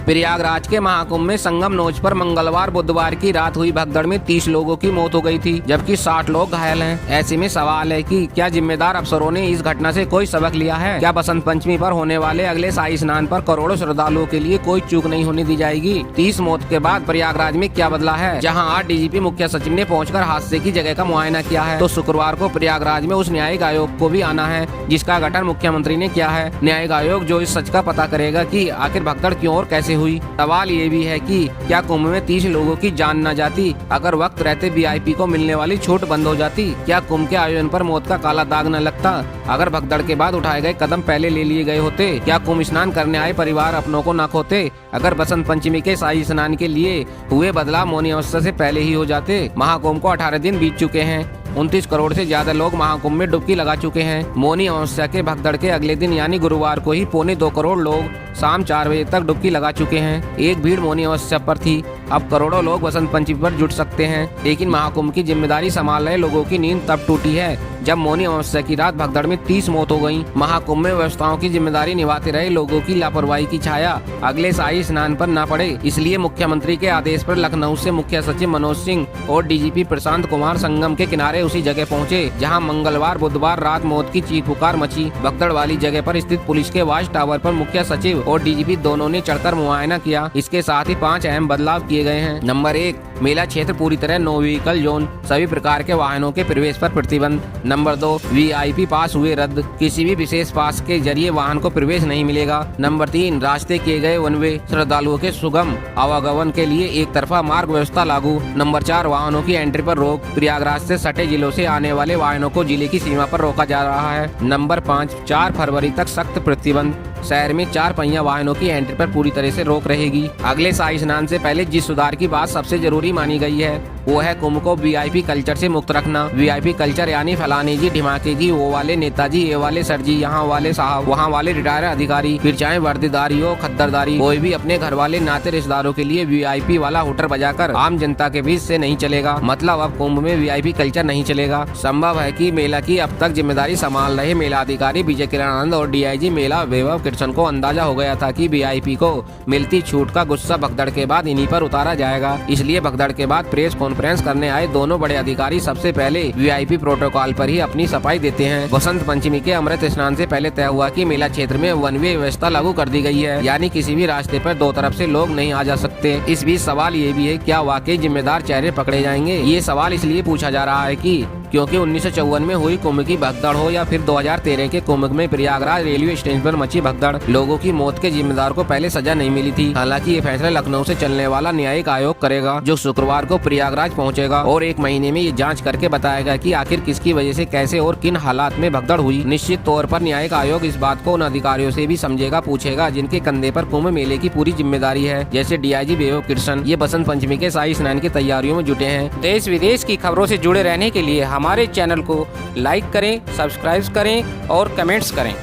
प्रयागराज के महाकुंभ में संगम नोच पर मंगलवार बुधवार की रात हुई भगदड़ में 30 लोगों की मौत हो गई थी, जबकि 60 लोग घायल हैं। ऐसे में सवाल है कि क्या जिम्मेदार अफसरों ने इस घटना से कोई सबक लिया है? क्या बसंत पंचमी पर होने वाले अगले शाही स्नान पर करोड़ों श्रद्धालुओं के लिए कोई चूक नहीं होने दी जाएगी? 30 मौत के बाद प्रयागराज में क्या बदला है? जहां आज डीजीपी मुख्य सचिव ने पहुंचकर हादसे की जगह का मुआयना किया है, तो शुक्रवार को प्रयागराज में उस न्यायिक आयोग को भी आना है जिसका गठन मुख्यमंत्री ने किया है। न्यायिक आयोग जो इस सच का पता करेगा कि आखिर भगदड़ क्यों और कैसे हुई। सवाल ये भी है कि क्या कुंभ में 30 लोगों की जान न जाती अगर वक्त रहते वीआईपी को मिलने वाली छूट बंद हो जाती? क्या कुंभ के आयोजन पर मौत का काला दाग न लगता अगर भगदड़ के बाद उठाए गए कदम पहले ले लिए गए होते? क्या कुंभ स्नान करने आए परिवार अपनों को न खोते अगर बसंत पंचमी के शाही स्नान के लिए हुए बदलाव मौनी अवस्था से पहले ही हो जाते? महाकुंभ को 18 दिन बीत चुके हैं। 29 करोड़ से ज्यादा लोग महाकुंभ में डुबकी लगा चुके हैं। मौनी अमावस्या के भगदड़ के अगले दिन यानी गुरुवार को ही 2.25 करोड़ लोग शाम 4 बजे तक डुबकी लगा चुके हैं। एक भीड़ मौनी अमावस्या पर थी, अब करोड़ों लोग बसंत पंचमी पर जुट सकते हैं। लेकिन महाकुंभ की जिम्मेदारी संभाल रहे लोगों की नींद तब टूटी है जब मौनी अमावस्या की रात भगदड़ में 30 मौत हो गयी। महाकुंभ में व्यवस्थाओं की जिम्मेदारी निभाते रहे लोगों की लापरवाही की छाया अगले शाही स्नान पर न पड़े, इसलिए मुख्यमंत्री के आदेश पर लखनऊ से मुख्य सचिव मनोज सिंह और डीजीपी प्रशांत कुमार संगम के किनारे उसी जगह पहुंचे जहां मंगलवार बुधवार रात मौत की चीख पुकार मची। भगदड़ वाली जगह पर स्थित पुलिस के वॉच टावर पर मुख्य सचिव और डीजीपी दोनों ने चढ़कर मुआयना किया। इसके साथ ही 5 अहम बदलाव किए गए हैं। नंबर 1, मेला क्षेत्र पूरी तरह नो व्हीकल जोन, सभी प्रकार के वाहनों के प्रवेश पर प्रतिबंध। नंबर 2, वीआईपी पास हुए रद्द, किसी भी विशेष पास के जरिए वाहन को प्रवेश नहीं मिलेगा। नंबर 3, रास्ते किए गए वन वे, श्रद्धालुओं के सुगम आवागमन के लिए एक तरफा मार्ग व्यवस्था लागू। नंबर 4, वाहनों की एंट्री पर रोक, प्रयागराज से सटे जिलों से आने वाले वाहनों को जिले की सीमा पर रोका जा रहा है। नंबर 5, 4 फरवरी तक सख्त प्रतिबंध, शहर में 4 पहिया वाहनों की एंट्री पर पूरी तरह से रोक रहेगी। अगले शाही स्नान से पहले जिस सुधार की बात सबसे जरूरी मानी गई है वो है कुंभ को वीआईपी कल्चर से मुक्त रखना। वीआईपी कल्चर यानी फलाने जी, ढिमाके जी, वो वाले नेताजी, ये वाले सर जी, यहाँ वाले साहब, वहाँ वाले रिटायर अधिकारी, फिर चाहे वर्दीदारी हो खद्दरदारी, कोई भी अपने घर वाले नाते रिश्तेदारों के लिए वीआईपी वाला हुटर बजाकर आम जनता के बीच से नहीं चलेगा। मतलब अब कुंभ में वीआईपी कल्चर नहीं चलेगा। संभव है कि मेला की अब तक जिम्मेदारी संभाल रहे मेला अधिकारी विजय किरणानंद और डीआईजी मेला वैभव कृष्ण को अंदाजा हो गया था कि वीआईपी को मिलती छूट का गुस्सा भगदड़ के बाद इन्हीं पर उतारा जाएगा। इसलिए भगदड़ के बाद प्रेस कॉन्फ्रेंस करने आए दोनों बड़े अधिकारी सबसे पहले वीआईपी प्रोटोकॉल पर ही अपनी सफाई देते हैं। बसंत पंचमी के अमृत स्नान से पहले तय हुआ कि मेला क्षेत्र में वन वे व्यवस्था लागू कर दी गई है, यानी किसी भी रास्ते पर 2 तरफ से लोग नहीं आ जा सकते। इस बीच सवाल ये भी है, क्या वाकई जिम्मेदार चेहरे पकड़े जाएंगे? ये सवाल इसलिए पूछा जा रहा है कि क्योंकि 1954 में हुई कुंभ की भगदड़ हो या फिर 2013 के कुंभ में प्रयागराज रेलवे स्टेशन पर मची भगदड़, लोगों की मौत के जिम्मेदार को पहले सजा नहीं मिली थी। हालांकि ये फैसला लखनऊ से चलने वाला न्यायिक आयोग करेगा जो शुक्रवार को प्रयागराज पहुंचेगा और 1 महीने में ये जांच करके बताएगा कि आखिर किसकी वजह से कैसे और किन हालात में भगदड़ हुई। निश्चित तौर पर न्यायिक आयोग इस बात को उन अधिकारियों से भी समझेगा, पूछेगा जिनके कंधे पर कुंभ मेले की पूरी जिम्मेदारी है, जैसे डीआईजी वैभव कृष्ण। ये बसंत पंचमी के शाही स्नान की तैयारियों में जुटे हैं। देश विदेश की खबरों से जुड़े रहने के लिए हमारे चैनल को लाइक करें, सब्सक्राइब करें और कमेंट्स करें।